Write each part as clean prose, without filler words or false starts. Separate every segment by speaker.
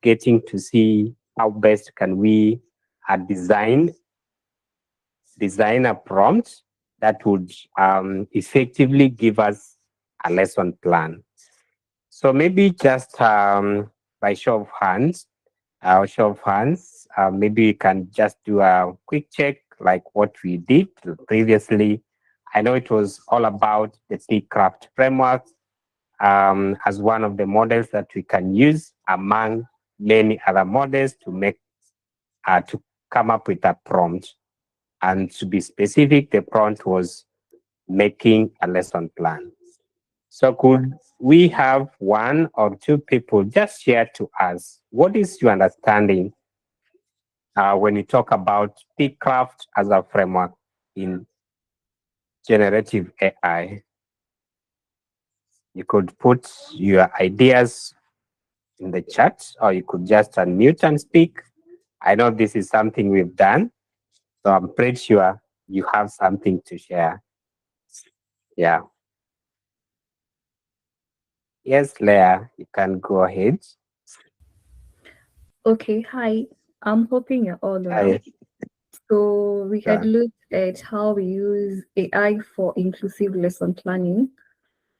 Speaker 1: getting to see how best can we design a prompt that would effectively give us a lesson plan. So maybe just by show of hands, maybe we can just do a quick check like what we did previously. I know it was all about the Craft framework as one of the models that we can use among many other models to make to come up with a prompt. And to be specific, the prompt was making a lesson plan. So could we have one or two people just share to us, what is your understanding when you talk about Craft as a framework in generative AI? You could put your ideas in the chat, or you could just unmute and speak. I know this is something we've done, so I'm pretty sure you have something to share. Yeah. Yes, Leah, you can go ahead.
Speaker 2: Okay, hi. I'm hoping you're all well.
Speaker 1: Hi.
Speaker 2: So we had
Speaker 1: Sure.
Speaker 2: looked at how we use AI for inclusive lesson planning,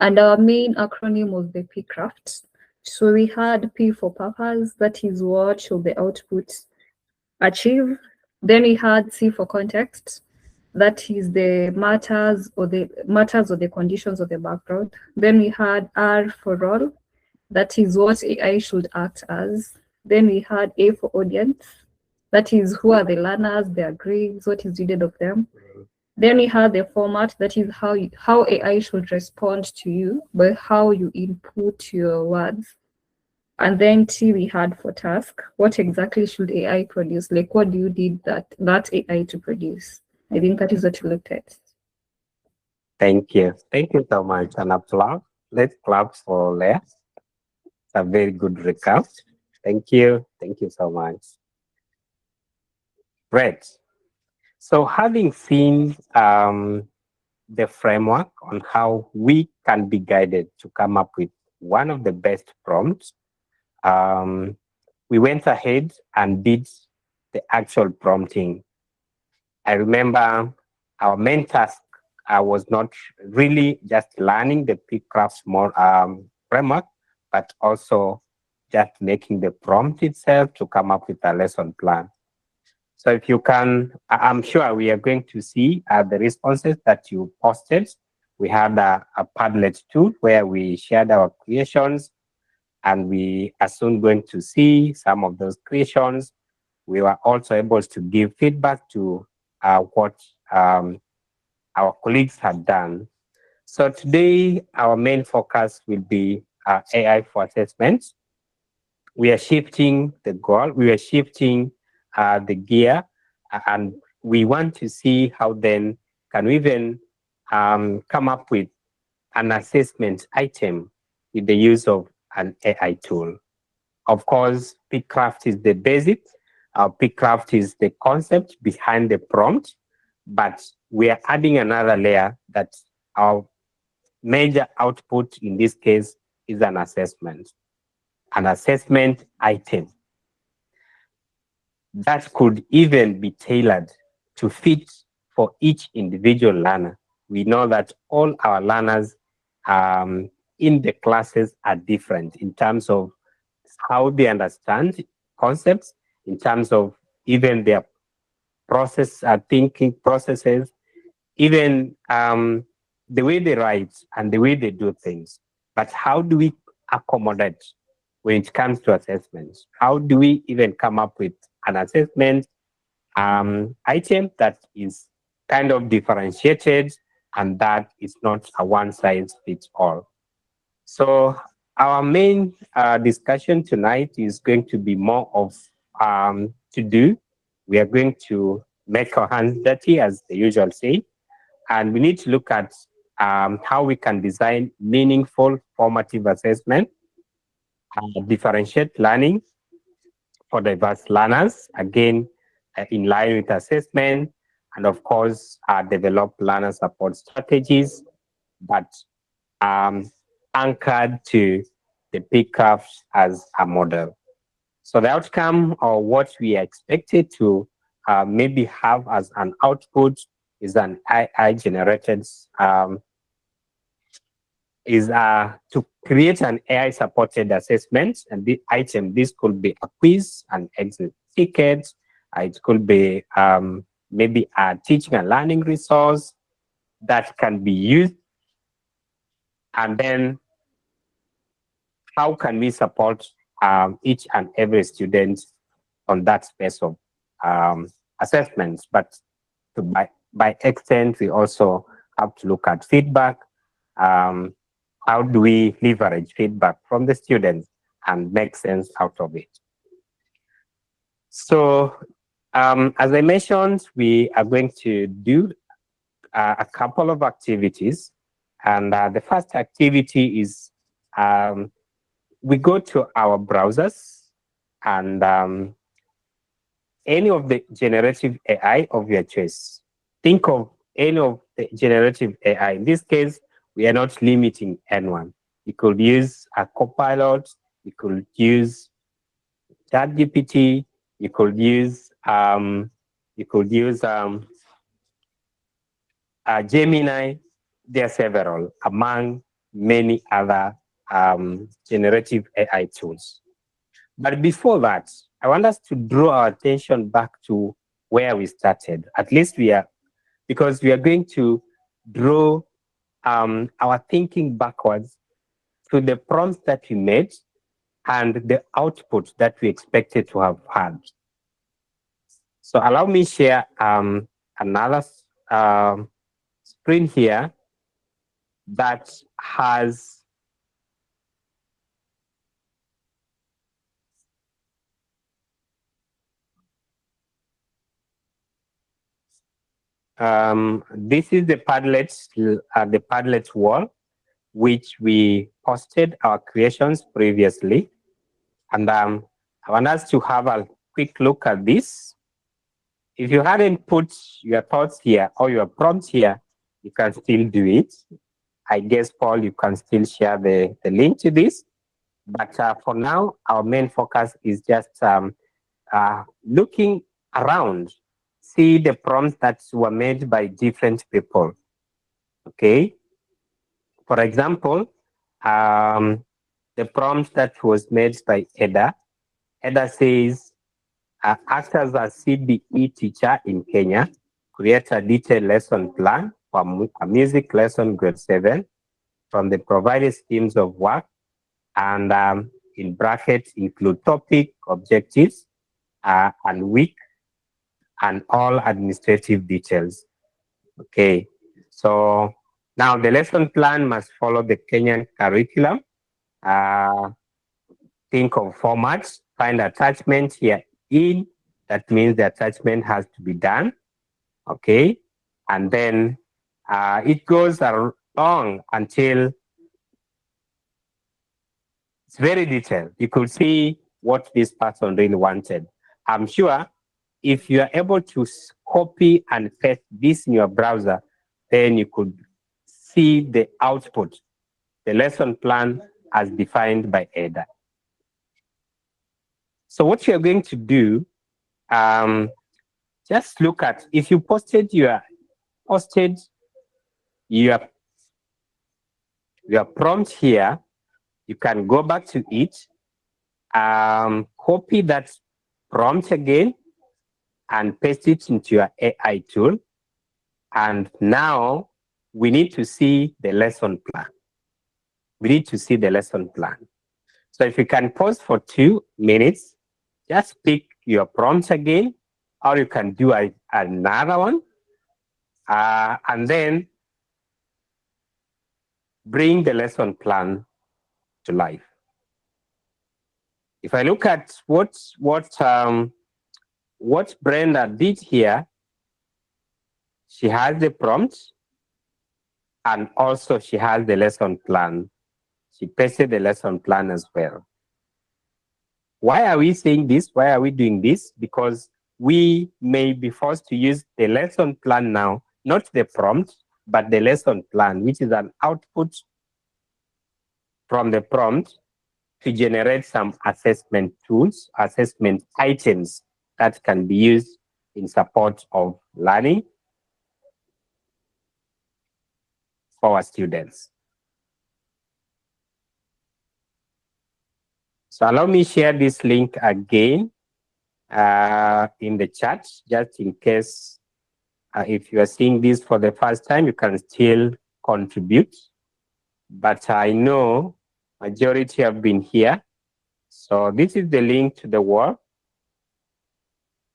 Speaker 2: and our main acronym was the PCRAFT. So we had P for purpose, that is what should the output achieve. Then we had C for context, that is the matters or the conditions of the background. Then we had R for role, that is what AI should act as. Then we had A for audience, that is who are the learners, their grades, what is needed of them. Then we had the format, that is how AI should respond to you, but how you input your words. And then T we had for task, what exactly should AI produce? Like what do you need that AI to produce? I think that is what we looked at.
Speaker 1: Thank you. Thank you so much. An applause. Let's clap for Leah. It's a very good recap. Thank you. Thank you so much. Great. So having seen the framework on how we can be guided to come up with one of the best prompts, we went ahead and did the actual prompting. I remember our main task was not really just learning the PCraft framework, but also just making the prompt itself to come up with a lesson plan. So if you can, I'm sure we are going to see the responses that you posted. We had a Padlet tool where we shared our creations, and we are soon going to see some of those creations. We were also able to give feedback to what our colleagues had done. So today, our main focus will be AI for assessments. We are shifting the goal, we are shifting the gear, and we want to see how then can we even come up with an assessment item with the use of an AI tool. Of course, PCraft is the basic. PCraft is the concept behind the prompt, but we are adding another layer that our major output in this case is an assessment item that could even be tailored to fit for each individual learner. We know that all our learners in the classes are different in terms of how they understand concepts, in terms of even their thinking processes, even the way they write and the way they do things. But how do we accommodate when it comes to assessments? How do we even come up with an assessment item that is kind of differentiated and that is not a one size fits all? So our main discussion tonight is going to be more of to do. We are going to make our hands dirty, as they usually say, and we need to look at how we can design meaningful formative assessment, differentiate learning for diverse learners, again, in line with assessment, and of course, develop learner support strategies, but anchored to the PCraft as a model. So the outcome or what we are expected to maybe have as an output is an AI generated to create an AI supported assessment. And the item, this could be a quiz, an exit ticket, it could be maybe a teaching and learning resource that can be used. And then how can we support each and every student on that space of assessments? But by extent, we also have to look at feedback. How do we leverage feedback from the students and make sense out of it? So, as I mentioned, we are going to do a couple of activities. And the first activity is we go to our browsers and any of the generative AI of your choice. Think of any of the generative AI. In this case, we are not limiting anyone. You could use a Copilot, you could use ChatGPT, you could use Gemini. There are several among many other generative AI tools. But before that, I want us to draw our attention back to where we started. At least because we are going to draw our thinking backwards to the prompts that we made and the output that we expected to have had. So allow me share another screen here that has this is the Padlet wall, which we posted our creations previously. And I want us to have a quick look at this. If you hadn't put your thoughts here or your prompts here, you can still do it. I guess, Paul, you can still share the link to this. But for now, our main focus is just looking around, see the prompts that were made by different people. Okay. For example, the prompt that was made by Eda. Eda says, act as a CBE teacher in Kenya, create a detailed lesson plan for a music lesson grade 7 from the provided schemes of work, and in brackets include topic, objectives, and week, and all administrative details. Okay, so now the lesson plan must follow the Kenyan curriculum. Think of formats, find attachment here in, that means the attachment has to be done. Okay, and then it goes along until it's very detailed. You could see what this person really wanted. I'm sure if you are able to copy and paste this in your browser, then you could see the output, the lesson plan as defined by Ada. So what you're going to do, just look at, if you posted your prompt here, you can go back to it, copy that prompt again, and paste it into your AI tool. And now we need to see the lesson plan. We need to see the lesson plan. So if you can pause for 2 minutes, just pick your prompt again, or you can do another one, and then bring the lesson plan to life. If I look at what Brenda did here, she has the prompt, and also she has the lesson plan. She pasted the lesson plan as well. Why are we saying this? Why are we doing this? Because we may be forced to use the lesson plan now, not the prompt, but the lesson plan, which is an output from the prompt. to generate some assessment tools, assessment items that can be used in support of learning for our students. So allow me share this link again in the chat, just in case if you are seeing this for the first time, you can still contribute. But I know majority have been here. So this is the link to the work.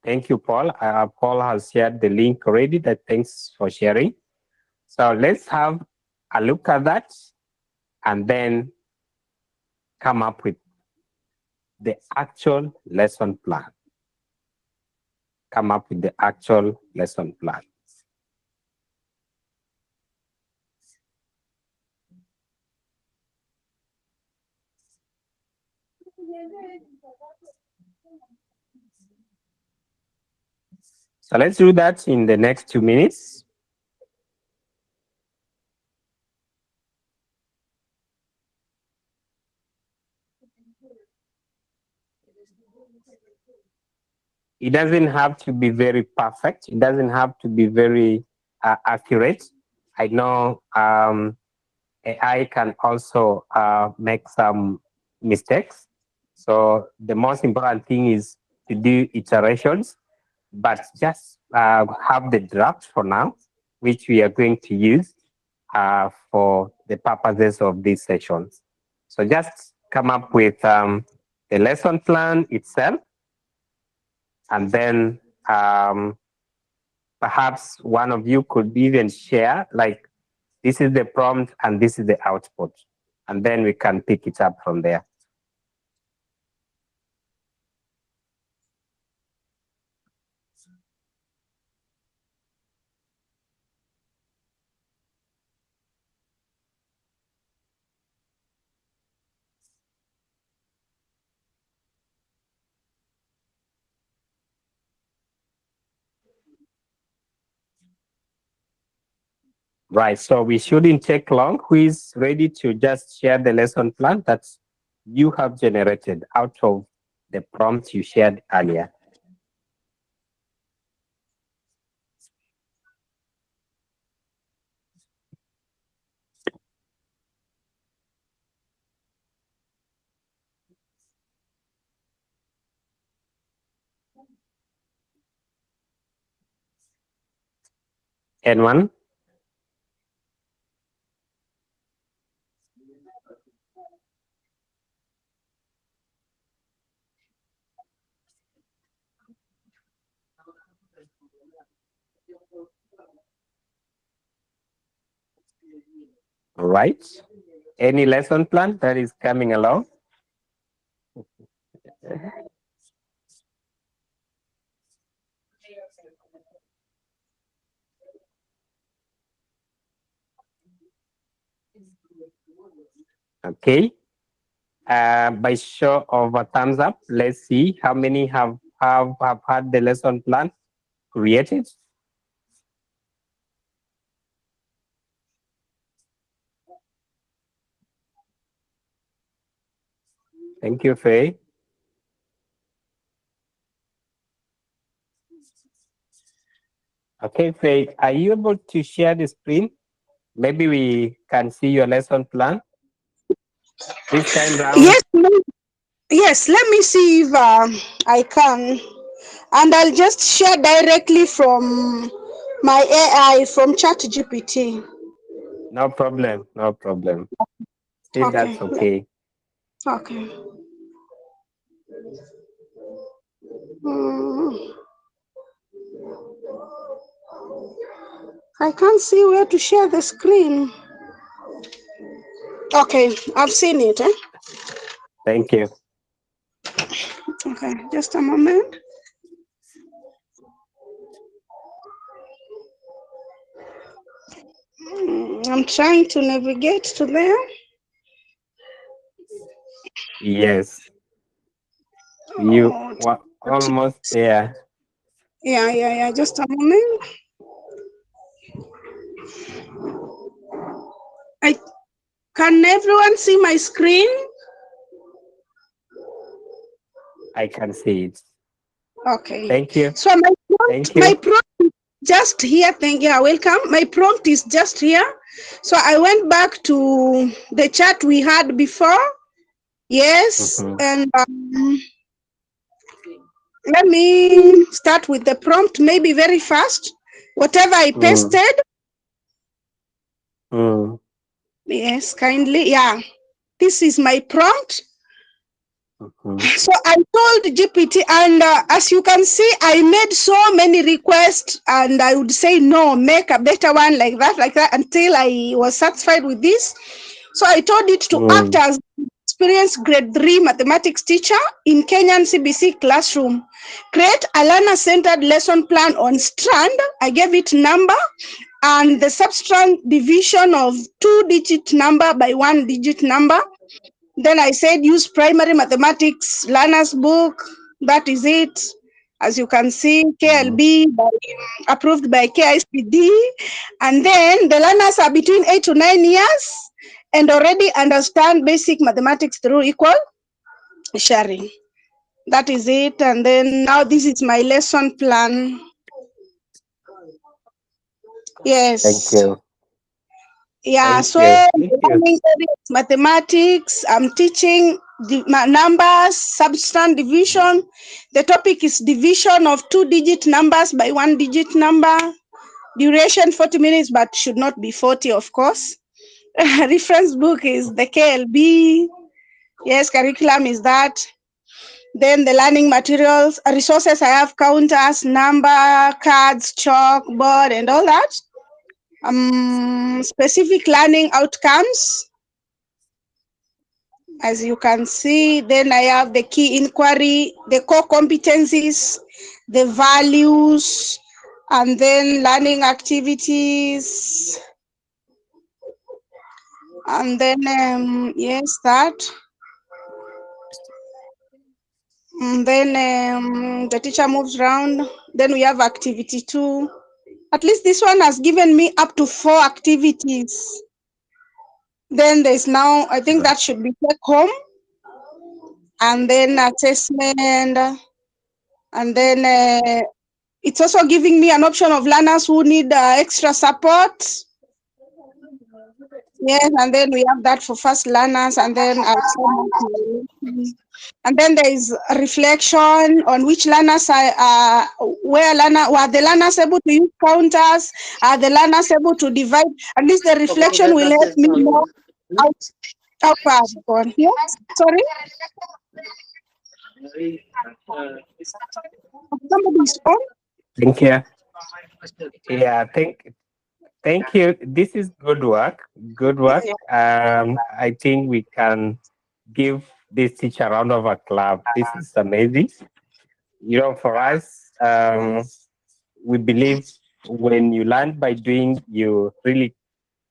Speaker 1: Thank you, Paul. Paul has shared the link already. Thanks for sharing. So let's have a look at that and then come up with the actual lesson plan. Come up with the actual lesson plan. So let's do that in the next 2 minutes. It doesn't have to be very perfect. It doesn't have to be very accurate. I know AI can also make some mistakes. So the most important thing is to do iterations, but just have the draft for now, which we are going to use for the purposes of these sessions. So just come up with the lesson plan itself, and then perhaps one of you could even share, like, this is the prompt and this is the output, and then we can pick it up from there. Right, so we shouldn't take long. Who is ready to just share the lesson plan that you have generated out of the prompt you shared earlier? Anyone? All right. Any lesson plan that is coming along? Okay. By show of a thumbs up, let's see how many have had the lesson plan created. Thank you, Faye. Okay, Faye, are you able to share the screen? Maybe we can see your lesson plan this time round.
Speaker 3: Yes, yes. Let me see if I can, and I'll just share directly from my AI from ChatGPT.
Speaker 1: No problem, no problem. If
Speaker 3: Okay.
Speaker 1: that's okay.
Speaker 3: Okay. Hmm. I can't see where to share the screen. Okay, I've seen it.
Speaker 1: Thank you.
Speaker 3: Okay, just a moment. I'm trying to navigate to there.
Speaker 1: Yes, you
Speaker 3: Oh,
Speaker 1: were almost there.
Speaker 3: yeah. Just a moment. I can everyone see my screen?
Speaker 1: I can see it.
Speaker 3: Okay.
Speaker 1: Thank you.
Speaker 3: So my prompt is just here. Thank you. Welcome. My prompt is just here. So I went back to the chat we had before. Yes. And let me start with the prompt, maybe very fast. Whatever I pasted. Yes, kindly. Yeah. This is my prompt. So I told GPT, and as you can see, I made so many requests, and I would say, no, make a better one like that, until I was satisfied with this. So I told it to act as experienced grade 3 mathematics teacher in Kenyan CBC classroom. Create a learner-centered lesson plan on strand. I gave it number and the substrand division of 2-digit number by 1-digit number. Then I said use primary mathematics learner's book. That is it. As you can see, KLB approved by KICD. And then the learners are between 8 to 9 years and already understand basic mathematics through equal sharing. That is it. And then now this is my lesson plan. Yes.
Speaker 1: Thank you.
Speaker 3: Yeah,
Speaker 1: Thank
Speaker 3: so
Speaker 1: you. Thank you.
Speaker 3: learning areas, mathematics, I'm teaching the numbers, subtrand division. The topic is division of 2-digit numbers by 1-digit number. Duration 40 minutes, but should not be 40, of course. Reference book is the KLB. Yes, curriculum is that. Then the learning materials, resources, I have counters, number, cards, chalkboard, and all that. Specific learning outcomes, as you can see. Then I have the key inquiry, the core competencies, the values, and then learning activities. And then, yes, that. And then the teacher moves around. Then we have activity 2. At least this one has given me up to 4 activities. Then there's now, I think that should be take home. And then assessment. And then it's also giving me an option of learners who need extra support. Yes, and then we have that for first learners, and then and then there is a reflection on which learners are were the learners able to use counters, are the learners able to divide. At least the reflection will help me know how far I've gone. Yes, sorry. Somebody's on.
Speaker 1: Thank you. Yeah, thank you. This is good work. Good work. I think we can give this teacher a round of applause. This is amazing. You know, for us, we believe when you learn by doing, you really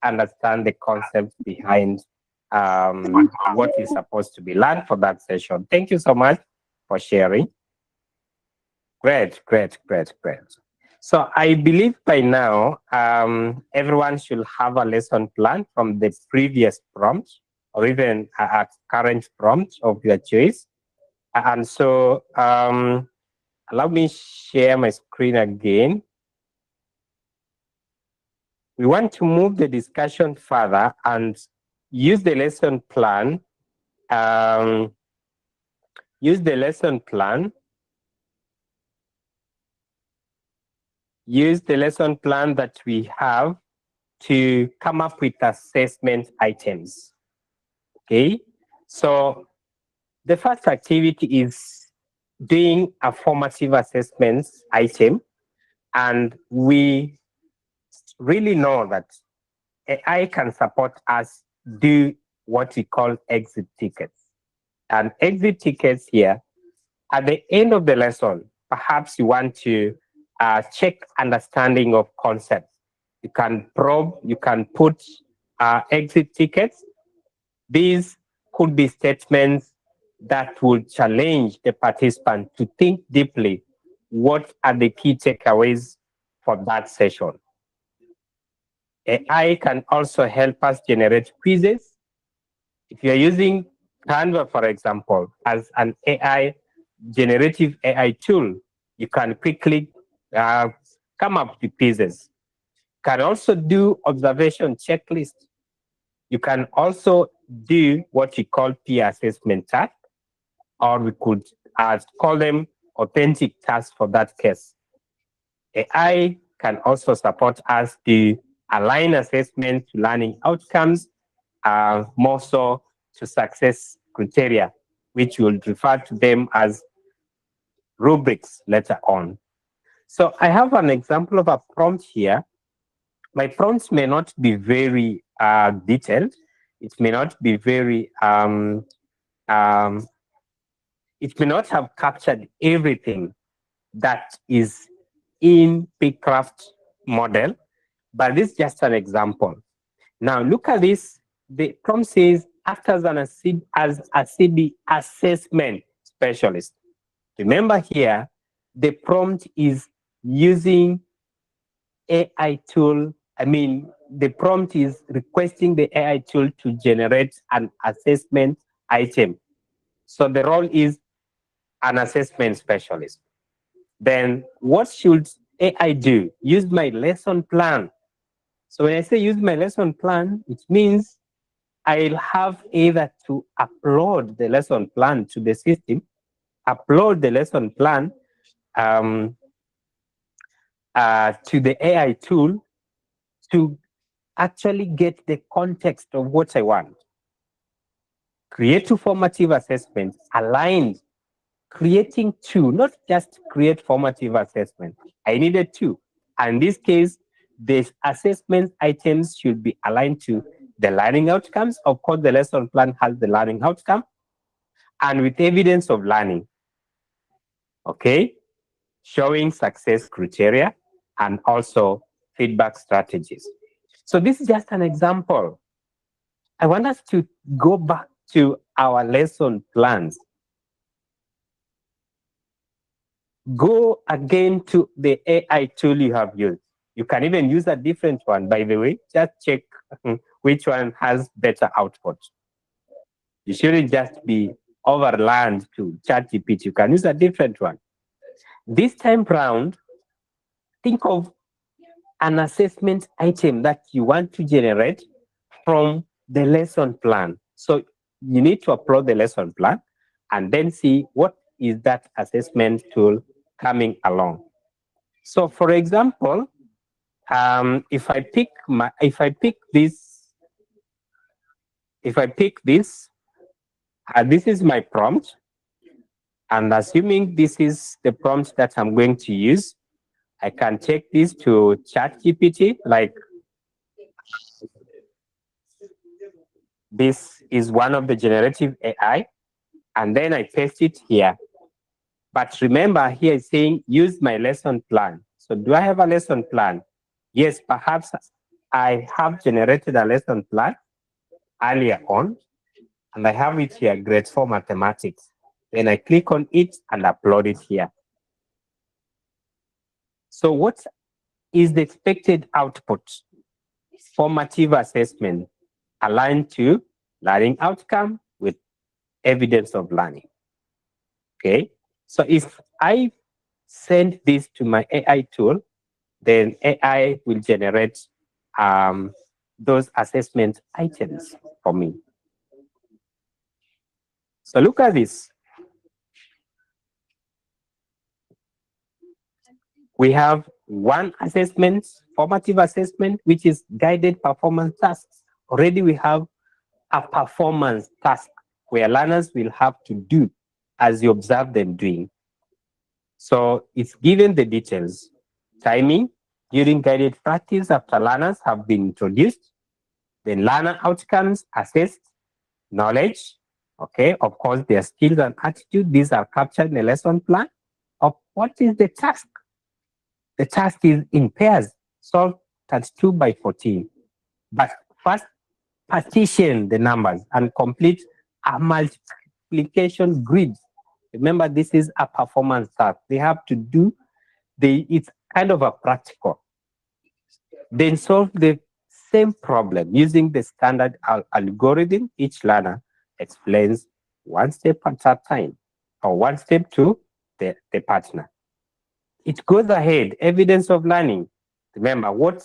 Speaker 1: understand the concepts behind what is supposed to be learned for that session. Thank you so much for sharing. Great. So I believe by now, everyone should have a lesson plan from the previous prompt or even a current prompt of your choice. And so allow me share my screen again. We want to move the discussion further and use the lesson plan. Use the lesson plan that we have to come up with assessment items. Okay, so the first activity is doing a formative assessments item, and we really know that AI can support us do what we call exit tickets. And exit tickets here, at the end of the lesson, perhaps you want to check understanding of concepts. You can probe, you can put exit tickets. These could be statements that will challenge the participant to think deeply what are the key takeaways for that session. AI can also help us generate quizzes. If you're using Canva, for example, as an AI generative AI tool, you can quickly come up with pieces. Can also do observation checklist. You can also do what we call peer assessment tasks, or we could call them authentic tasks for that case. AI can also support us to align assessment to learning outcomes, more so to success criteria, which we'll refer to them as rubrics later on. So I have an example of a prompt here. My prompts may not be very detailed. It may not be very, it may not have captured everything that is in Pcraft model, but this is just an example. Now look at this. The prompt says, act as a CD assessment specialist. Remember here, the prompt is using AI tool. The prompt is requesting the AI tool to generate an assessment item. So the role is an assessment specialist. Then what should AI do? Use my lesson plan. So when I say use my lesson plan, it means I'll have either to upload the lesson plan to the system, upload the lesson plan to the AI tool to actually get the context of what I want. Create two formative assessments aligned, creating two, not just create formative assessment. I needed two. And in this case, the assessment items should be aligned to the learning outcomes. Of course, the lesson plan has the learning outcome and with evidence of learning. Okay, showing success criteria and also feedback strategies. So this is just an example. I want us to go back to our lesson plans. Go again to the AI tool you have used. You can even use a different one, by the way. Just check which one has better output. You shouldn't just be overland to ChatGPT. You can use a different one. This time round, think of an assessment item that you want to generate from the lesson plan. So you need to upload the lesson plan and then see what is that assessment tool coming along. So for example, if I pick this, this is my prompt, and assuming this is the prompt that I'm going to use, I can take this to ChatGPT, like this is one of the generative AI, and then I paste it here. But remember here it's saying use my lesson plan. So do I have a lesson plan? Yes, perhaps I have generated a lesson plan earlier on, and I have it here, grade 4 mathematics. Then I click on it and upload it here. So what is the expected output? Formative assessment aligned to learning outcome with evidence of learning. Okay, so if I send this to my AI tool, then AI will generate those assessment items for me. So look at this. We have one assessment, formative assessment, which is guided performance tasks. Already we have a performance task where learners will have to do as you observe them doing. So it's given the details, timing during guided practice after learners have been introduced, then learner outcomes assessed, knowledge, okay, of course their skills and attitude, these are captured in the lesson plan. Of what is the task? The task is in pairs, solve 32 by 14. But first partition the numbers and complete a multiplication grid. Remember, this is a performance task. They have to do, it's kind of a practical. Then solve the same problem using the standard algorithm. Each learner explains one step at a time. or one step to the partner. It goes ahead, evidence of learning. Remember, what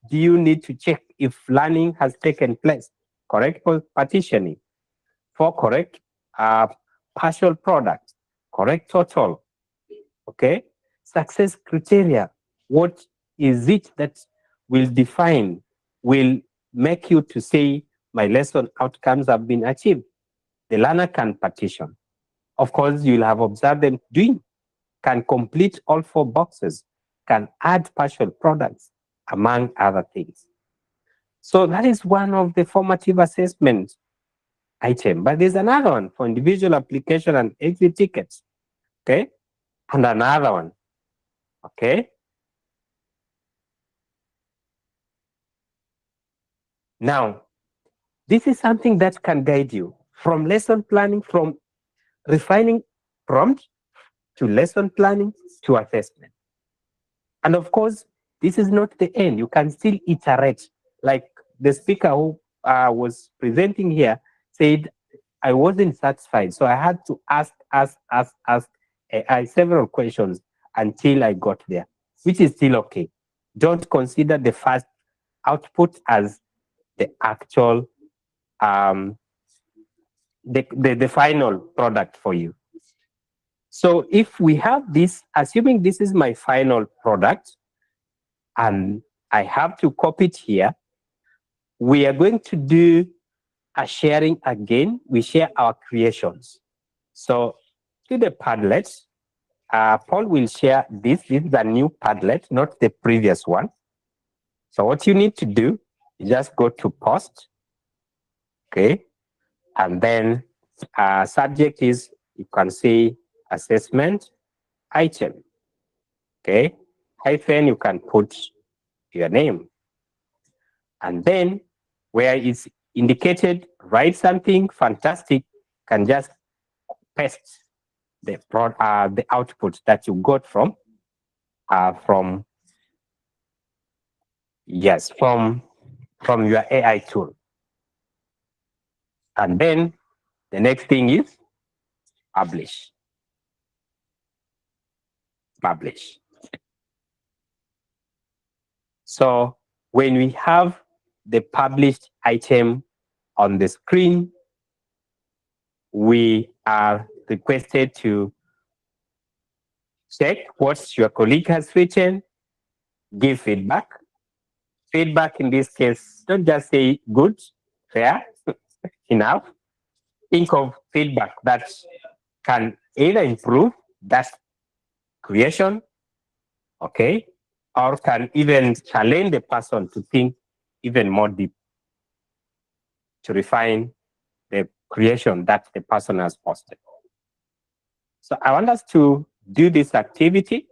Speaker 1: do you need to check if learning has taken place? Correct partitioning. For correct partial product, correct total. Okay, success criteria. What is it that will define, will make you to say my lesson outcomes have been achieved? The learner can partition. Of course, you'll have observed them doing, can complete all 4 boxes, can add partial products, among other things. So that is one of the formative assessment item. But there's another one for individual application and exit tickets. Okay, and another one. Okay. Now, this is something that can guide you from lesson planning, from refining prompt to lesson planning to assessment. And of course, this is not the end. You can still iterate. Like the speaker who was presenting here said, I wasn't satisfied. So I had to ask AI several questions until I got there, which is still okay. Don't consider the first output as the actual, the final product for you. So if we have this, assuming this is my final product, and I have to copy it here, we are going to do a sharing again. We share our creations. So to the Padlet, Paul will share this. This is a new Padlet, not the previous one. So what you need to do is just go to post, okay? And then subject is, you can say assessment item, okay? Hyphen, you can put your name. And then where it's indicated, write something fantastic, can just paste the output that you got from yes, from your AI tool. And then the next thing is publish. Publish. So when we have the published item on the screen, we are requested to check what your colleague has written, give feedback. Feedback in this case, don't just say good, fair, enough. Think of feedback that can either improve that creation, okay, or can even challenge the person to think even more deep, to refine the creation that the person has posted. So I want us to do this activity.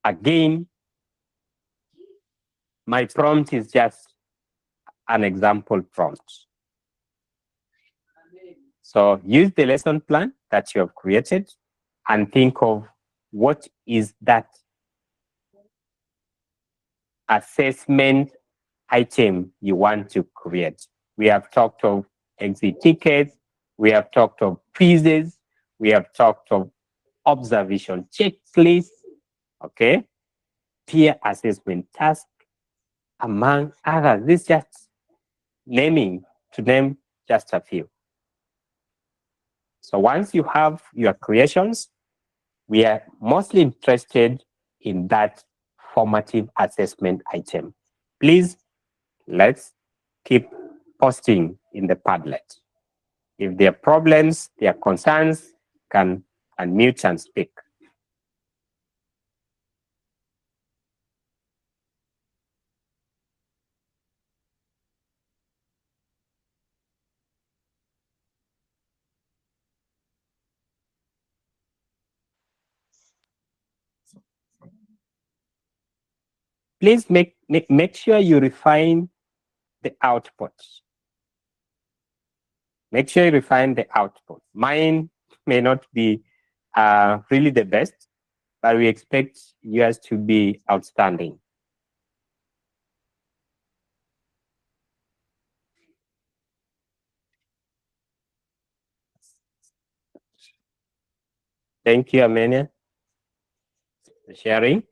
Speaker 1: Again, my prompt is just an example prompt. So use the lesson plan that you have created and think of what is that assessment item you want to create. We have talked of exit tickets, we have talked of quizzes, we have talked of observation checklists, okay, peer assessment task, among others. This is just naming, to name just a few. So once you have your creations, we are mostly interested in that formative assessment item. Please, let's keep posting in the Padlet. If there are problems, there are concerns, can unmute and speak. Please make sure you refine the output. Make sure you refine the output. Mine may not be really the best, but we expect yours to be outstanding. Thank you, Amenia, for sharing.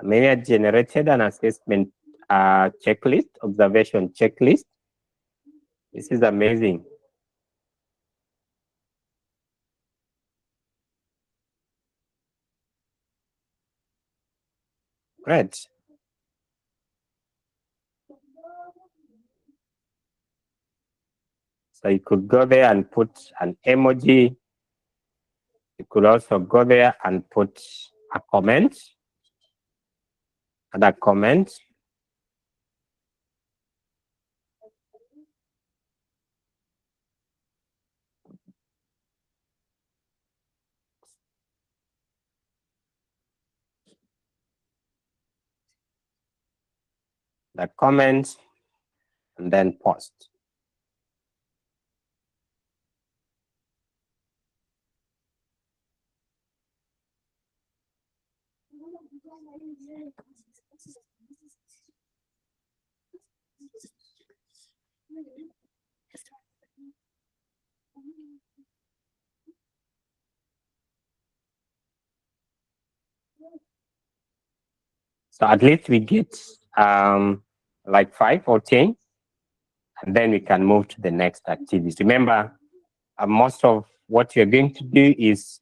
Speaker 1: Amenia generated an assessment checklist, observation checklist. This is amazing. Great. So you could go there and put an emoji. You could also go there and put a comment, and a comment. The comment, and then post. So at least we get like 5 or 10, and then we can move to the next activity. Remember, most of what you're going to do is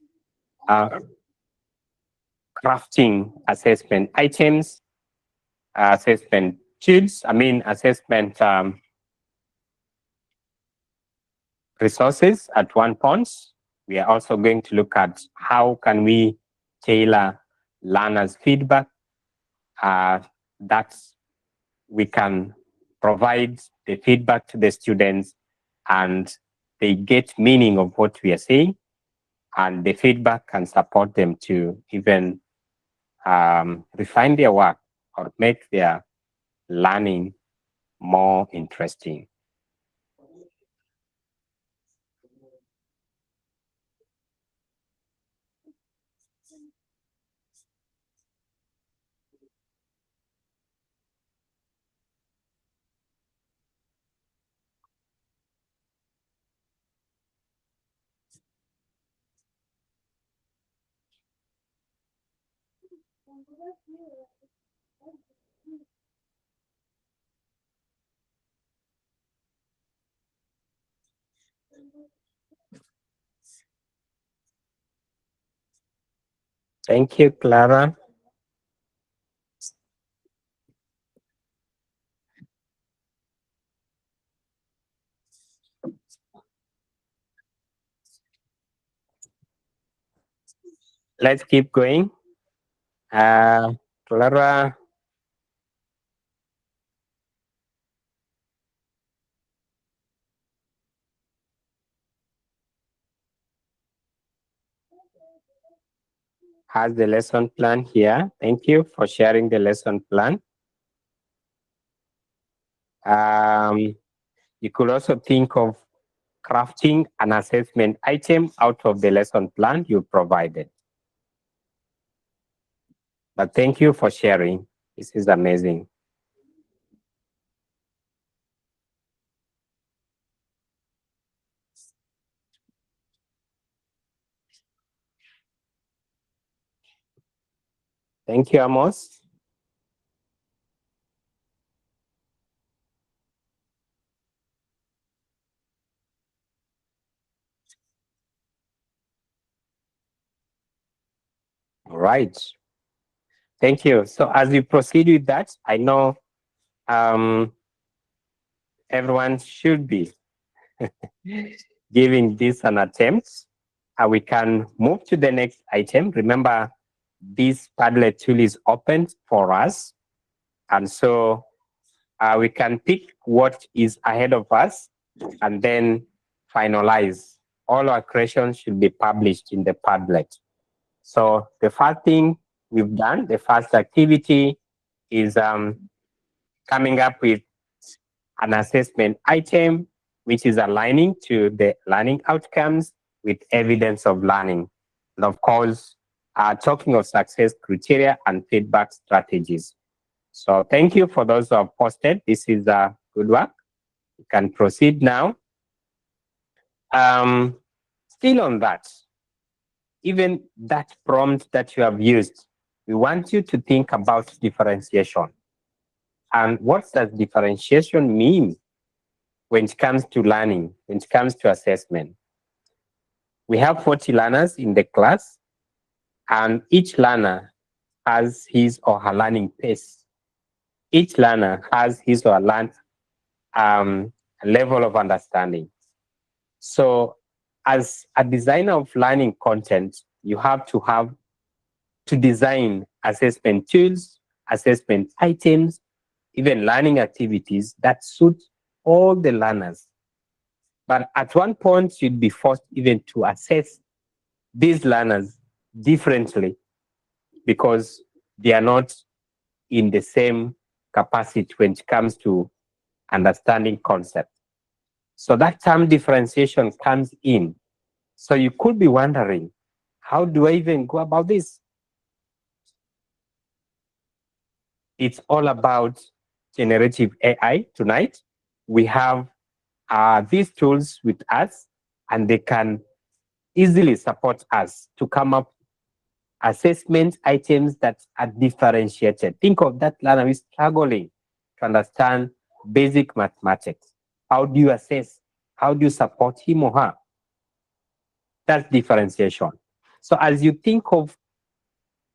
Speaker 1: crafting assessment items, assessment tools, assessment resources at one point. We are also going to look at how can we tailor learners' feedback that we can provide the feedback to the students and they get meaning of what we are saying, and the feedback can support them to even refine their work or make their learning more interesting. Thank you, Clara. Let's keep going. Clara. Has the lesson plan here. Thank you for sharing the lesson plan. You could also think of crafting an assessment item out of the lesson plan you provided. But thank you for sharing. This is amazing. Thank you, Amos. All right. Thank you. So as we proceed with that, I know everyone should be giving this an attempt. We can move to the next item. Remember, this Padlet tool is open for us. And so we can pick what is ahead of us and then finalize. All our creations should be published in the Padlet. So the first thing we've done, the first activity is coming up with an assessment item which is aligning to the learning outcomes with evidence of learning. And of course, talking of success criteria and feedback strategies. So thank you for those who have posted. This is good work. You can proceed now. Still on that, even that prompt that you have used, we want you to think about differentiation. And what does differentiation mean when it comes to learning, when it comes to assessment? We have 40 learners in the class, and each learner has his or her learning pace. Each learner has his or her level of understanding. So as a designer of learning content, you have to design assessment tools, assessment items, even learning activities that suit all the learners. But at one point, you'd be forced even to assess these learners differently because they are not in the same capacity when it comes to understanding concept. So that term differentiation comes in. So you could be wondering, how do I even go about this? It's all about generative AI tonight. We have these tools with us, and they can easily support us to come up assessment items that are differentiated. Think of that learner who is struggling to understand basic mathematics. How do you assess? How do you support him or her? That's differentiation. So as you think of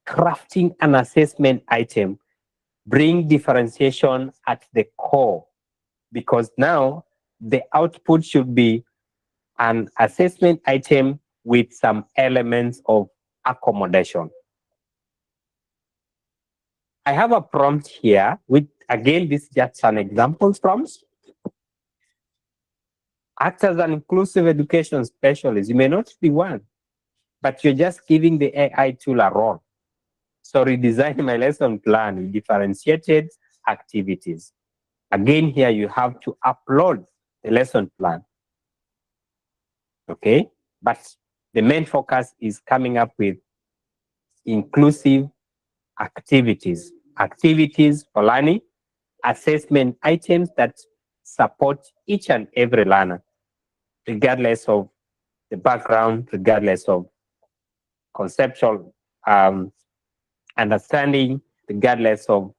Speaker 1: crafting an assessment item, bring differentiation at the core, because now the output should be an assessment item with some elements of accommodation. I have a prompt here, which again, this is just an example prompt. Act as an inclusive education specialist. You may not be one, but you're just giving the AI tool a role. So redesign my lesson plan with differentiated activities. Again, here you have to upload the lesson plan. Okay, but the main focus is coming up with inclusive activities, activities for learning, assessment items that support each and every learner, regardless of the background, regardless of conceptual understanding, regardless of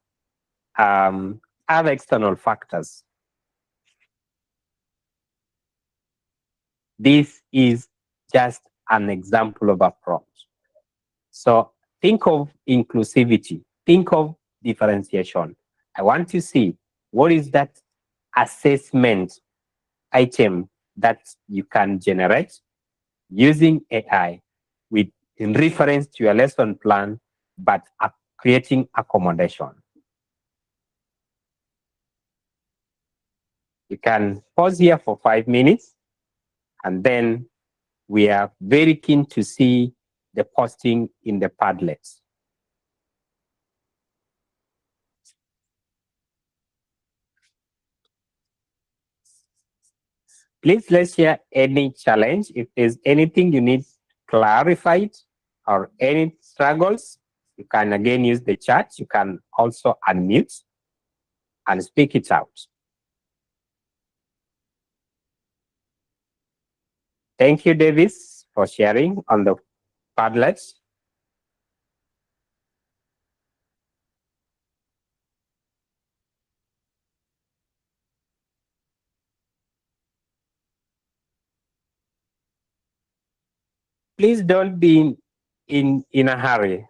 Speaker 1: other external factors. This is just an example of a prompt. So think of inclusivity, think of differentiation. I want to see what is that assessment item that you can generate using AI with in reference to your lesson plan, but creating accommodation. You can pause here for 5 minutes, and then we are very keen to see the posting in the Padlets. Please let's share any challenge. If there's anything you need clarified or any struggles, you can again use the chat. You can also unmute and speak it out. Thank you, Davis, for sharing on the Padlets. Please don't be in a hurry.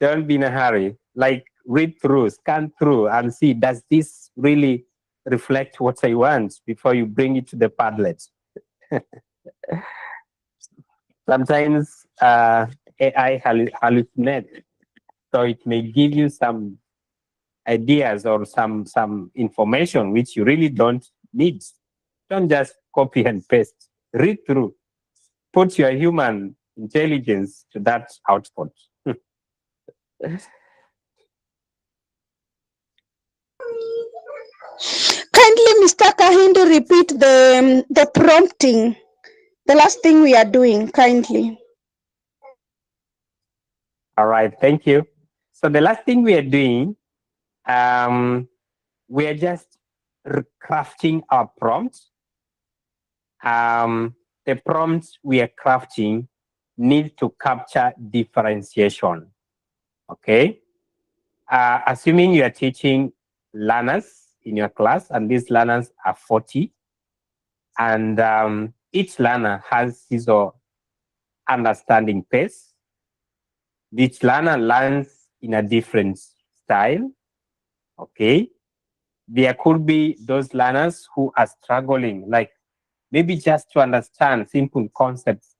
Speaker 1: Don't be in a hurry. Like read through, scan through, and see, does this really reflect what I want before you bring it to the Padlet? Sometimes AI hallucinates, so it may give you some ideas or some information which you really don't need. Don't just copy and paste. Read through. Put your human intelligence to that output.
Speaker 3: Kindly Mr. Kahindi repeat the prompting, the last thing we are doing, kindly?
Speaker 1: All right, thank you. So the last thing we are doing, we are just crafting our prompts. The prompts we are crafting need to capture differentiation. Okay. Assuming you are teaching learners in your class, and these learners are 40, and each learner has his or understanding pace. Each learner learns in a different style. Okay. There could be those learners who are struggling, like maybe just to understand simple concepts,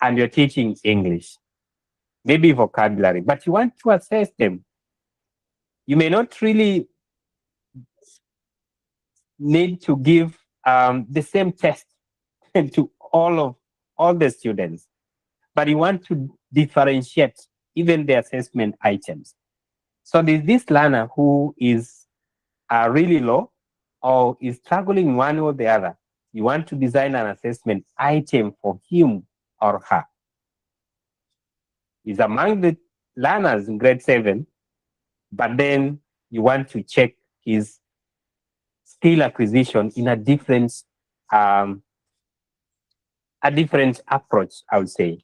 Speaker 1: and you're teaching English, maybe vocabulary, but you want to assess them. You may not really need to give the same test to all the students, but you want to differentiate even the assessment items. So there's this learner who is really low or is struggling one or the other. You want to design an assessment item for him or her. He's among the learners in grade 7, but then you want to check his skill acquisition in a different approach, I would say.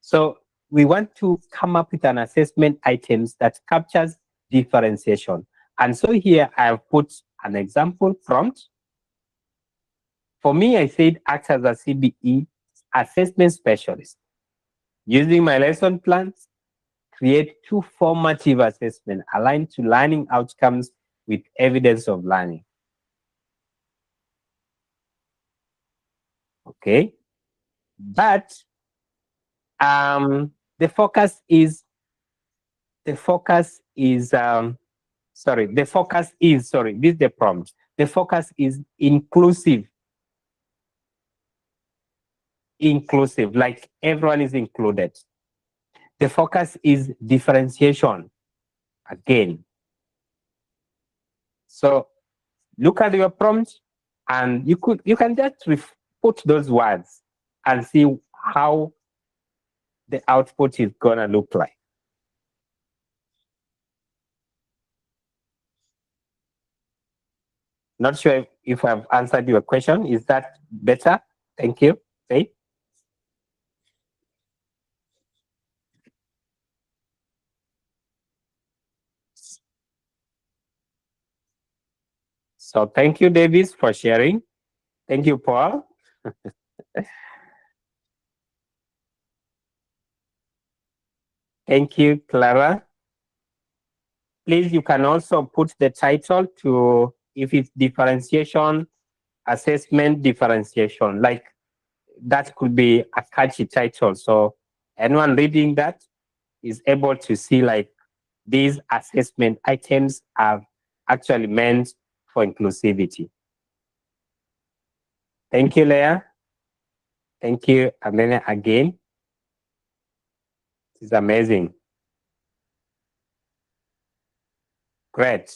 Speaker 1: So we want to come up with an assessment items that captures differentiation. And so here I have put an example prompt. For me, I said act as a CBE assessment specialist. Using my lesson plans, create 2 formative assessments aligned to learning outcomes with evidence of learning. Okay. But the focus is this is the prompt. The focus is inclusive, like everyone is included. The focus is differentiation again. So look at your prompt, and you can just put those words and see how the output is gonna look like. Not sure if I've answered your question. Is that better? Thank you. Faith? So thank you, Davis, for sharing. Thank you, Paul. Thank you, Clara. Please, you can also put the title to, if it's differentiation, assessment differentiation, like that could be a catchy title. So anyone reading that is able to see like these assessment items are actually meant for inclusivity. Thank you, Leah. Thank you, and then again. It's amazing. Great.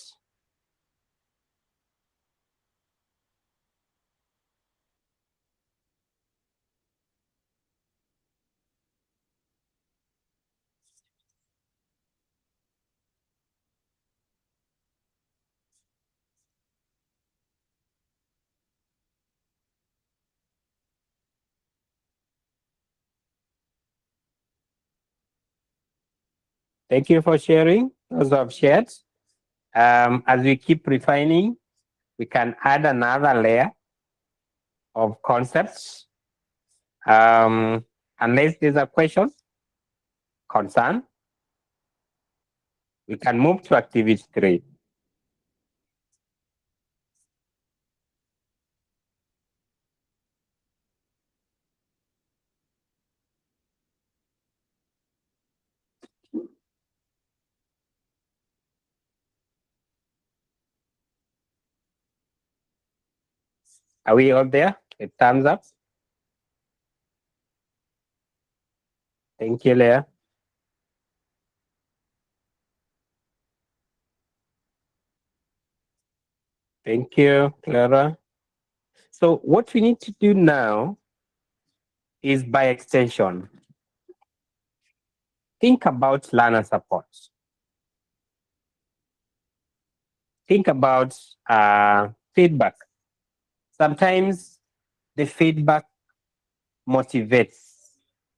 Speaker 1: Thank you for sharing. Those who have shared. As we keep refining, we can add another layer of concepts. Unless there's a question, concern, we can move to activity 3. Are we all there? A thumbs up. Thank you, Leah. Thank you, Clara. So what we need to do now is, by extension, think about learner support. Think about feedback. Sometimes the feedback motivates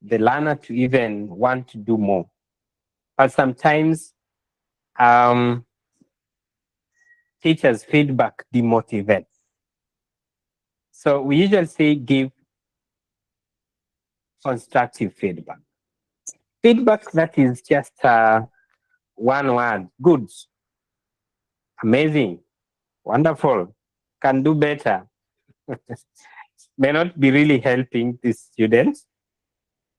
Speaker 1: the learner to even want to do more. But sometimes teachers' feedback demotivates. So we usually say give constructive feedback. Feedback that is just one word: good, amazing, wonderful, can do better, may not be really helping the students.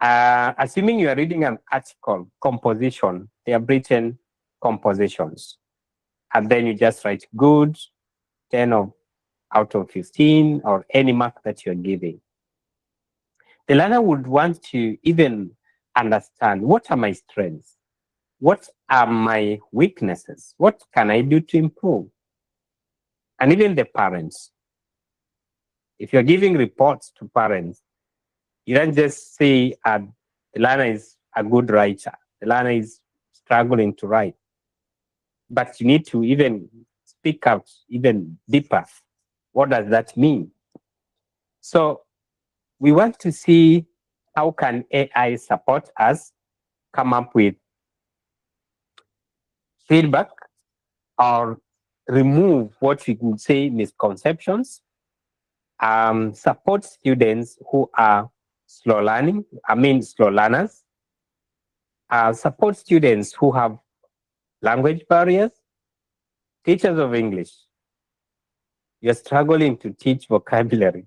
Speaker 1: Assuming you are reading an article, composition, they have written compositions, and then you just write good, 10 out of 15, or any mark that you're giving. The learner would want to even understand, what are my strengths? What are my weaknesses? What can I do to improve? And even the parents. If you're giving reports to parents, you don't just say the learner is a good writer, the learner is struggling to write. But you need to even speak out even deeper. What does that mean? So we want to see, how can AI support us come up with feedback or remove what we could say misconceptions, support students who are slow learners, support students who have language barriers, teachers of English. You're struggling to teach vocabulary.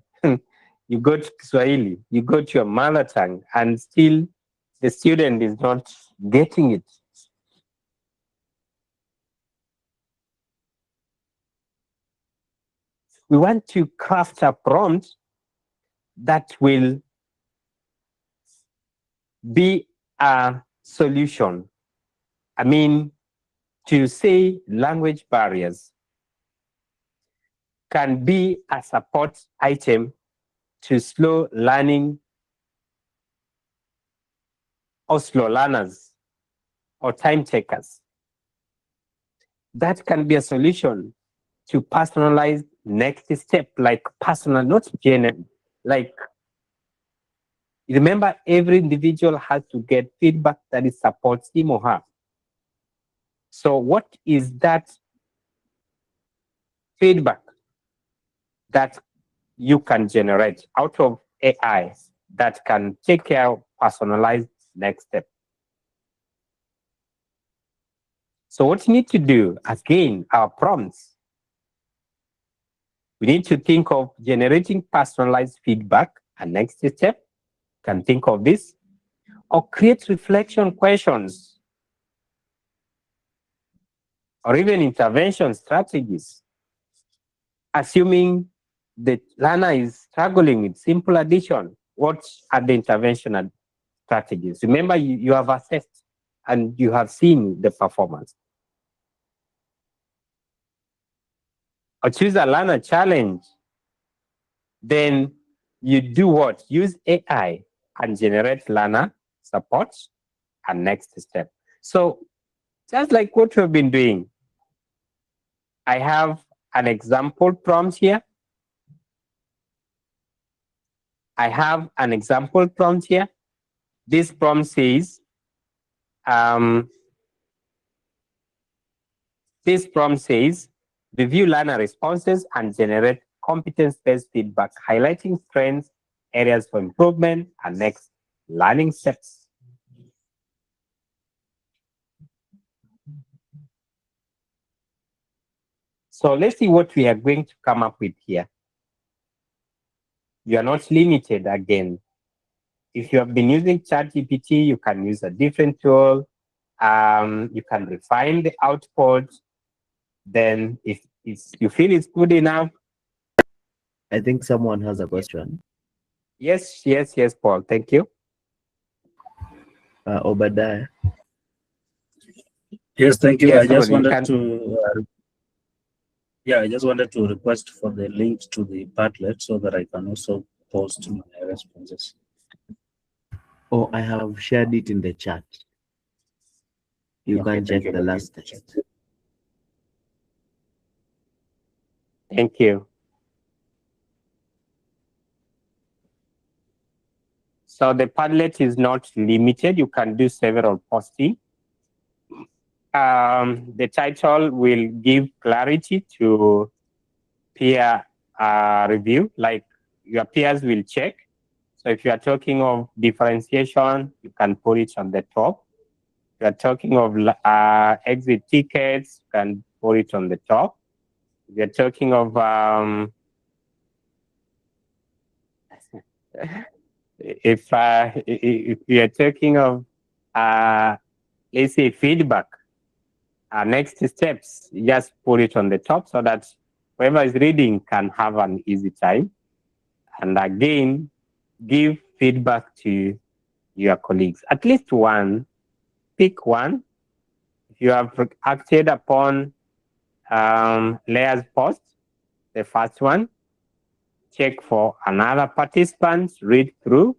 Speaker 1: You go to Swahili, you go to your mother tongue, and still the student is not getting it. We want to craft a prompt that will be a solution. I mean, to say language barriers can be a support item to slow learning or slow learners or time takers. That can be a solution to personalize next step, like personal, not general. Like, remember, every individual has to get feedback that it supports him or her. So what is that feedback that you can generate out of AI that can take care of personalized next step? So what you need to do, again, our prompts, we need to think of generating personalized feedback, and next step, can think of this, or create reflection questions, or even intervention strategies. Assuming the learner is struggling with simple addition, what are the intervention strategies? Remember, you have assessed and you have seen the performance. Or choose a learner challenge. Then you do what? Use AI and generate learner support and next step. So just like what we've been doing, I have an example prompt here. I have an example prompt here. This prompt says, review learner responses and generate competence-based feedback, highlighting strengths, areas for improvement, and next learning steps. So let's see what we are going to come up with here. You are not limited again. If you have been using ChatGPT, you can use a different tool. You can refine the output. Then if you feel it's good enough.
Speaker 4: I think someone has a question.
Speaker 1: Yes, Paul. Thank you.
Speaker 5: Yeah, I just wanted to request for the link to the Padlet so that I can also post my responses.
Speaker 4: Oh, I have shared it in the chat. You
Speaker 1: Okay,
Speaker 4: can
Speaker 1: thank
Speaker 4: check
Speaker 1: you
Speaker 4: the
Speaker 1: very
Speaker 4: last
Speaker 1: much.
Speaker 4: text.
Speaker 1: Thank you. So the Padlet is not limited. You can do several posting. The title will give clarity to peer review, like your peers will check. So if you are talking of differentiation, you can put it on the top. If you are talking of exit tickets, you can put it on the top. If you're talking of if you're talking of let's say feedback, next steps, just put it on the top so that whoever is reading can have an easy time. And again, give feedback to your colleagues. At least one, pick one. If you have acted upon Leah's post, the first one, check for another participant, read through,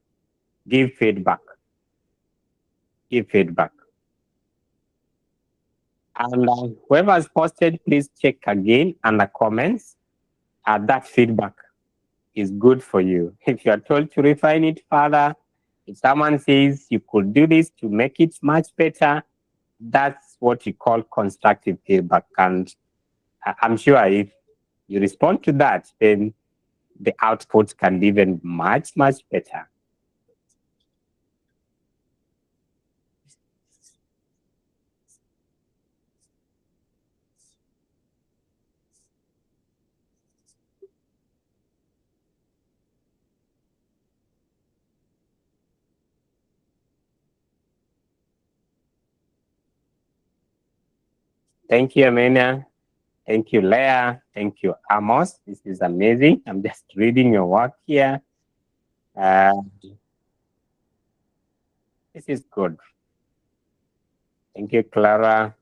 Speaker 1: give feedback. Give feedback. And whoever has posted, please check again under comments. That feedback is good for you. If you are told to refine it further, if someone says you could do this to make it much better, that's what you call constructive feedback. And I'm sure if you respond to that, then the output can be even much, much better. Thank you, Amenia. Thank you, Leah. Thank you, Amos. This is amazing. I'm just reading your work here. This is good. Thank you, Clara.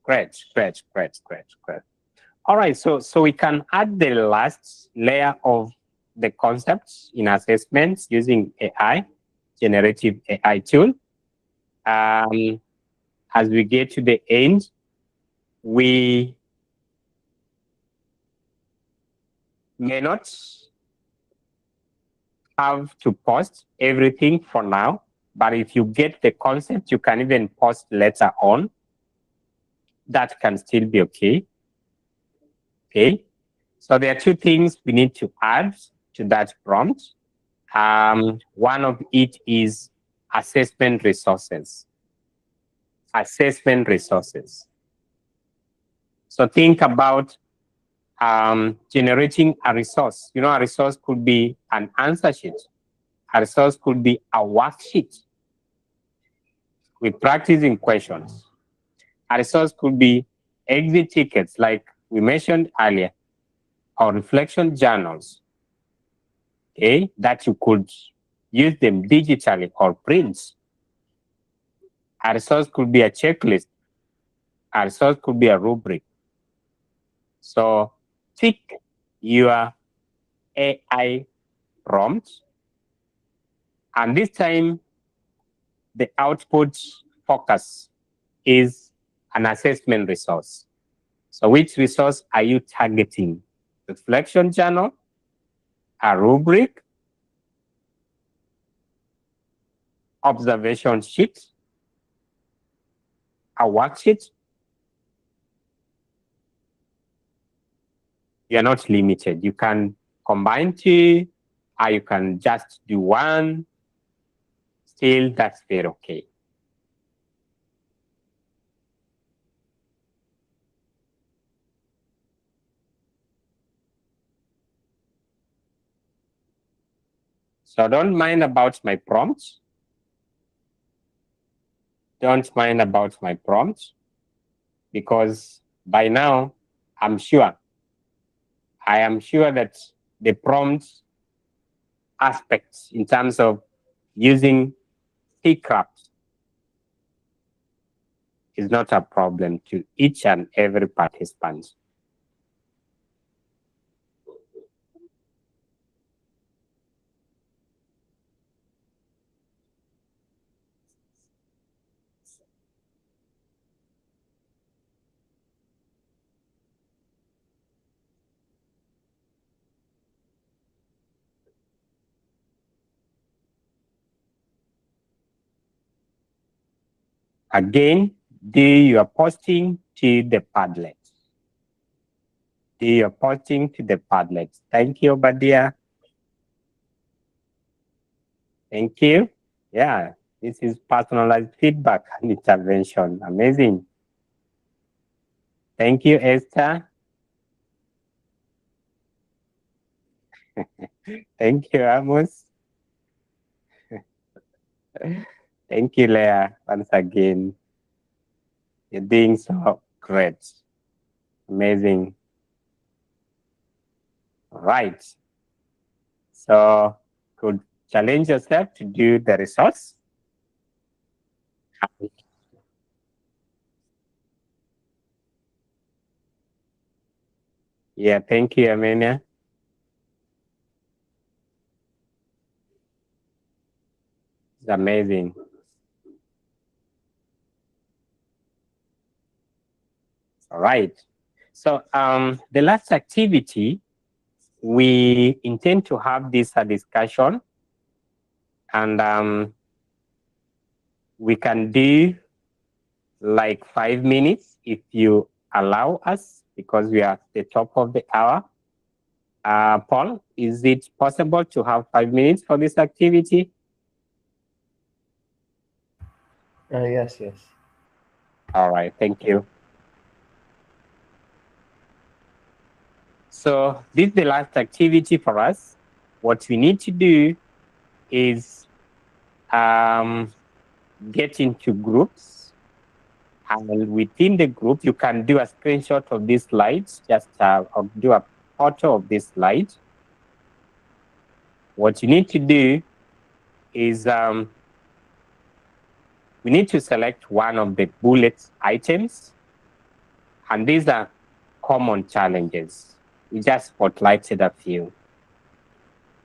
Speaker 1: Great, great, great, great, great. All right, so we can add the last layer of the concepts in assessments using AI, generative AI tool. As we get to the end, we may not have to post everything for now, but if you get the concept, you can even post later on. That can still be okay. Okay. So there are two things we need to add to that prompt. One of it is assessment resources. Assessment resources. So think about generating a resource. You know, a resource could be an answer sheet. A resource could be a worksheet with practicing questions. A resource could be exit tickets, like we mentioned earlier, or reflection journals, okay, that you could use them digitally or print. A resource could be a checklist. A resource could be a rubric. So pick your AI prompt, and this time the output focus is an assessment resource. So which resource are you targeting? Reflection journal, a rubric, observation sheet, a worksheet? You're not limited. You can combine two, or you can just do one. Still, that's very okay. So don't mind about my prompts. Don't mind about my prompts, because by now, I'm sure I am sure that the prompt aspects in terms of using pcraft is not a problem to each and every participant. Again, do your posting to the Padlet. Do your posting to the Padlet. Thank you, Badia. Thank you. Yeah, this is personalized feedback and intervention. Amazing. Thank you, Esther. Thank you, Amos. Thank you, Leah, once again. You're doing so great. Amazing. Right. So could challenge yourself to do the resource. Yeah, thank you, Amenia. It's amazing. All right. So the last activity, we intend to have this discussion, and we can do like 5 minutes if you allow us, because we are at the top of the hour. Paul, is it possible to have 5 minutes for this activity?
Speaker 4: Yes.
Speaker 1: All right, thank you. So this is the last activity for us. What we need to do is get into groups, and within the group, you can do a screenshot of these slides, just or do a photo of this slide. What you need to do is we need to select one of the bullet items, and these are common challenges. We just spotlighted a few.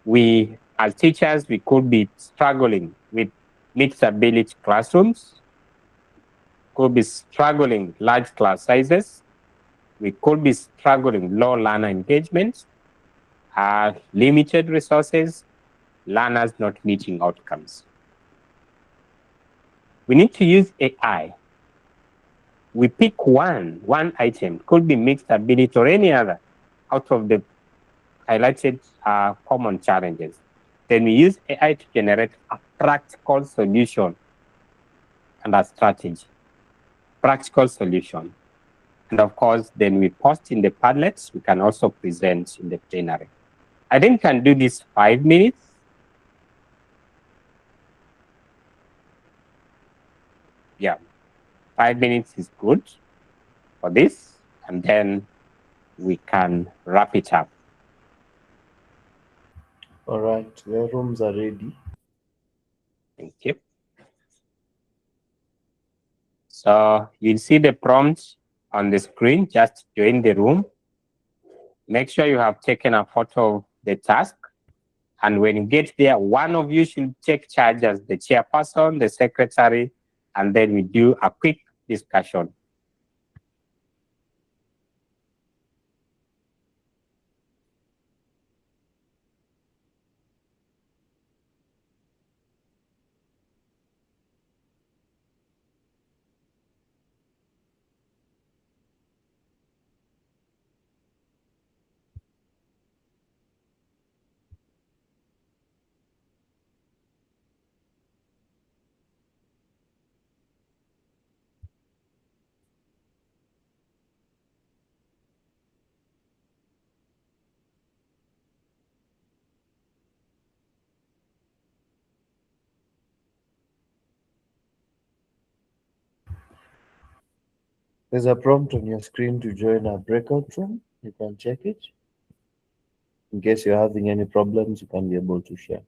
Speaker 1: We, as teachers, we could be struggling with mixed ability classrooms, could be struggling large class sizes, we could be struggling low learner engagement, limited resources, learners not meeting outcomes. We need to use AI. We pick one item, could be mixed ability or any other, out of the highlighted common challenges. Then we use AI to generate a practical solution and a strategy. Practical solution. And of course, then we post in the Padlets. We can also present in the plenary. I think we can do this 5 minutes. Yeah, 5 minutes is good for this. And then we can wrap it up.
Speaker 4: All right, the rooms are ready.
Speaker 1: Thank you. So you'll see the prompt on the screen. Just join the room. Make sure you have taken a photo of the task. And when you get there, one of you should take charge as the chairperson, the secretary, and then we do a quick discussion.
Speaker 4: There's a prompt on your screen to join our breakout room. You can check it. In case you're having any problems, you can be able to share.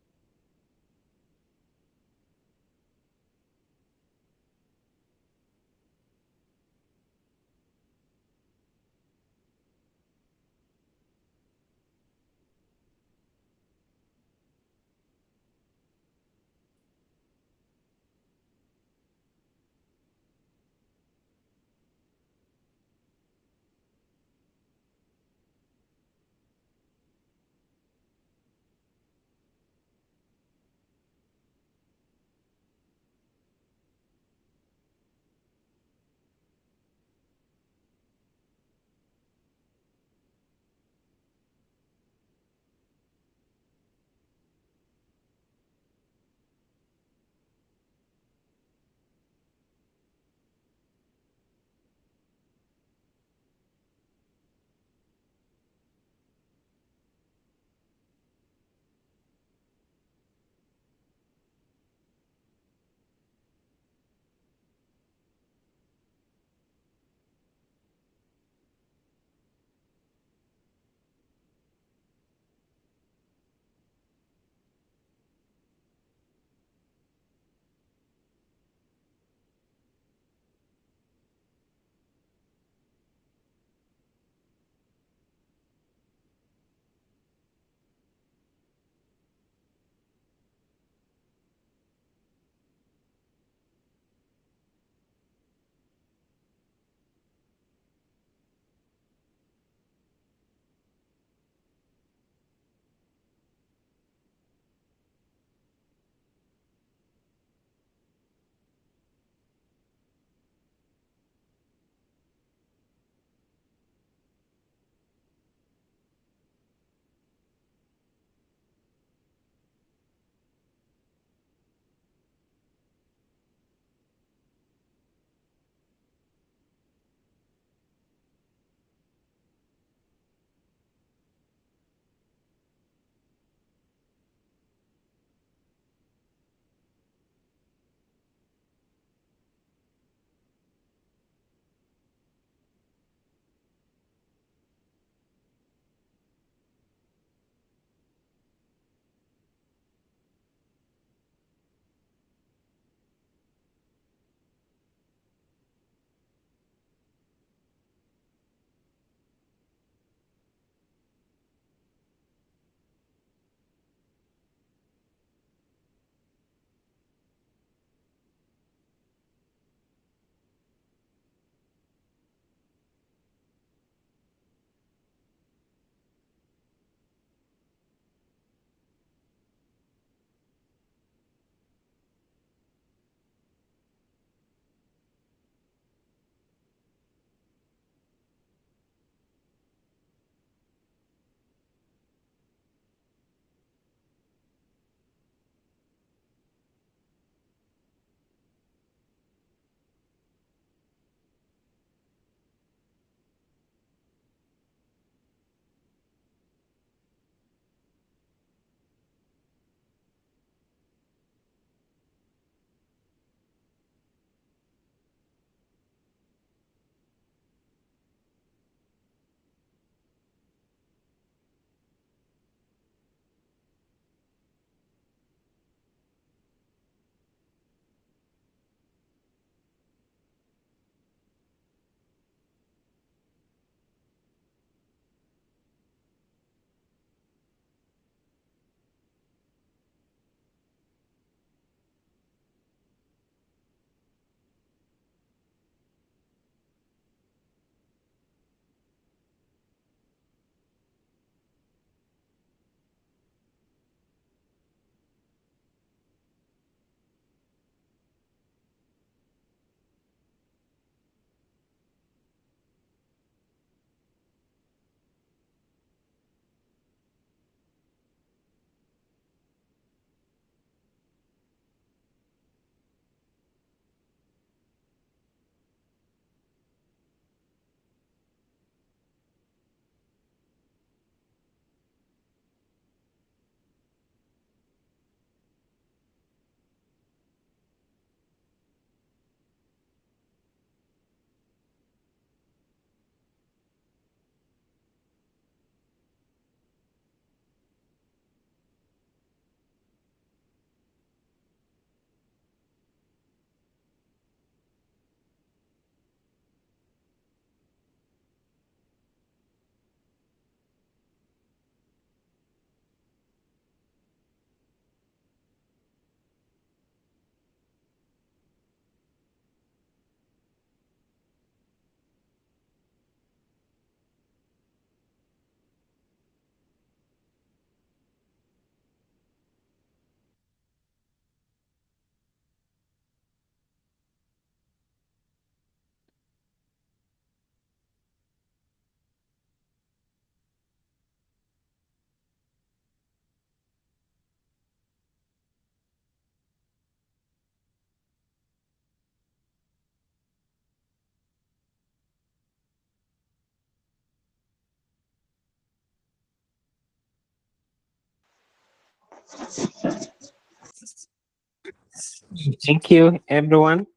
Speaker 1: Thank you, everyone.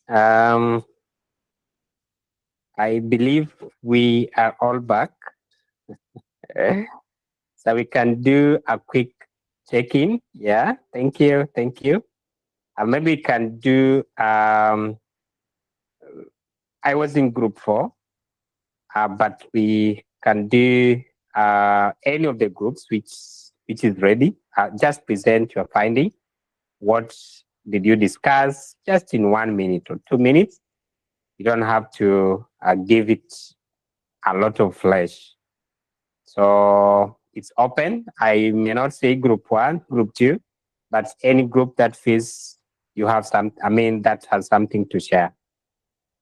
Speaker 1: I believe we are all back. So we can do a quick check-in. Yeah, thank you, thank you. Maybe we can do, I was in group 4, but we can do any of the groups which is ready. Just present your finding. What did you discuss? Just in 1 minute or 2 minutes. You don't have to give it a lot of flesh. So it's open. I may not say group 1, group 2, but any group that feels you have that has something to share.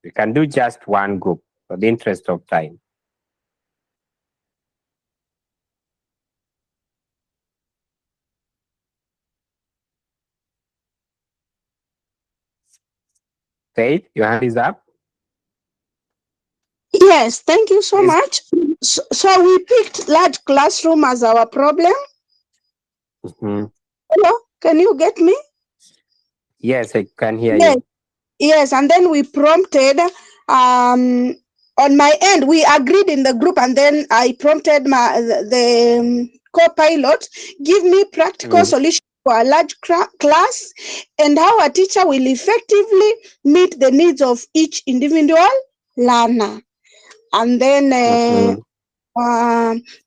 Speaker 1: We can do just one group for the interest of time. Faith, your hand is up.
Speaker 3: Yes, thank you so
Speaker 1: Please.
Speaker 3: much. So we picked large classroom as our problem.
Speaker 1: Mm-hmm.
Speaker 3: Hello, can you get me?
Speaker 1: Yes, I can hear
Speaker 3: Yes.
Speaker 1: you.
Speaker 3: Yes, and then we prompted on my end, we agreed in the group, and then I prompted the co-pilot, give me practical solution for a large class and how a teacher will effectively meet the needs of each individual learner. And then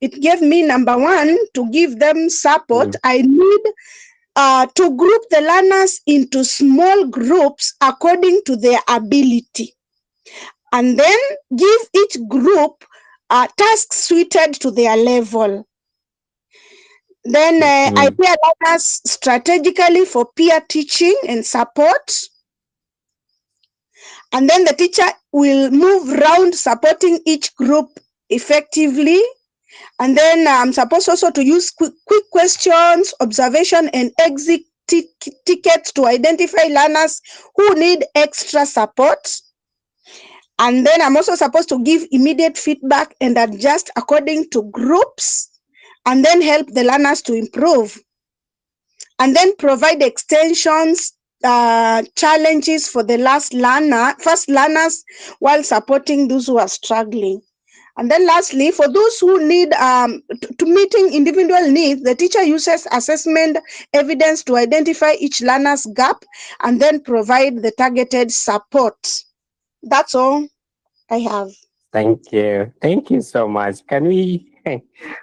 Speaker 3: it gave me number 1 to give them support. I need to group the learners into small groups according to their ability, and then give each group tasks suited to their level. Then I pair learners strategically for peer teaching and support, and then the teacher will move around supporting each group effectively. And then I'm supposed also to use quick questions, observation, and exit tickets to identify learners who need extra support. And then I'm also supposed to give immediate feedback and adjust according to groups, and then help the learners to improve. And then provide extensions, challenges for the first learners while supporting those who are struggling. And then lastly, for those who need to meeting individual needs, the teacher uses assessment evidence to identify each learner's gap and then provide the targeted support. That's all I have.
Speaker 1: Thank you. Thank you so much. Can we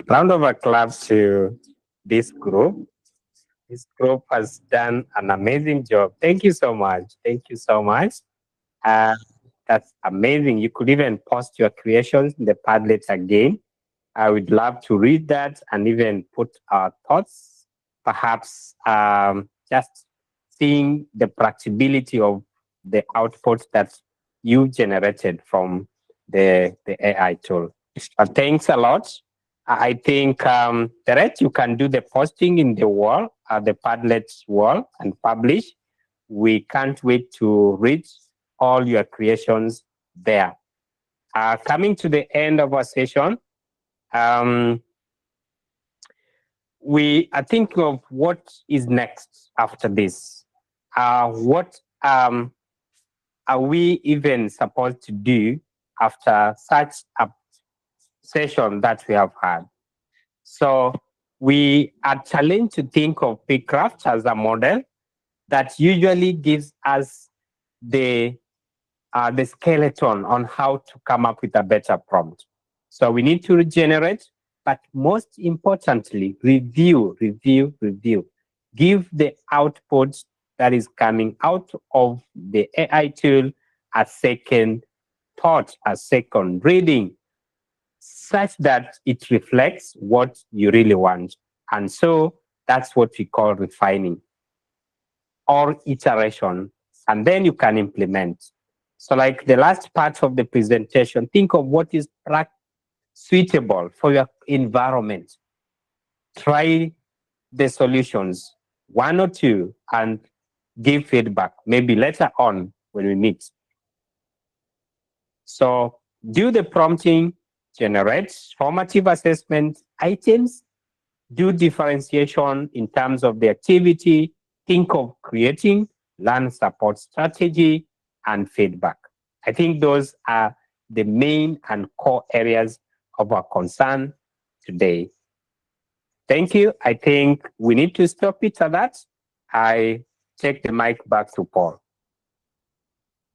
Speaker 1: round of applause to this group? This group has done an amazing job. Thank you so much. Thank you so much. That's amazing. You could even post your creations in the Padlet again. I would love to read that and even put our thoughts, perhaps just seeing the practicability of the output that you generated from the AI tool. Thanks a lot. I think the rest you can do the posting in the wall, the Padlet wall, and publish. We can't wait to read all your creations there. Coming to the end of our session, we are thinking of what is next after this. What are we even supposed to do after such a session that we have had? So we are challenged to think of Pcraft as a model that usually gives us the skeleton on how to come up with a better prompt. So we need to regenerate, but most importantly, review. Give the output that is coming out of the AI tool a second thought, a second reading, such that it reflects what you really want. And so that's what we call refining or iteration. And then you can implement. So like the last part of the presentation, think of what is suitable for your environment. Try the solutions, 1 or 2, and give feedback, maybe later on when we meet. So do the prompting, generate formative assessment items, do differentiation in terms of the activity, think of creating, learn support strategy, and feedback. I think those are the main and core areas of our concern today. Thank you. I think we need to stop it at that. I take the mic back to Paul.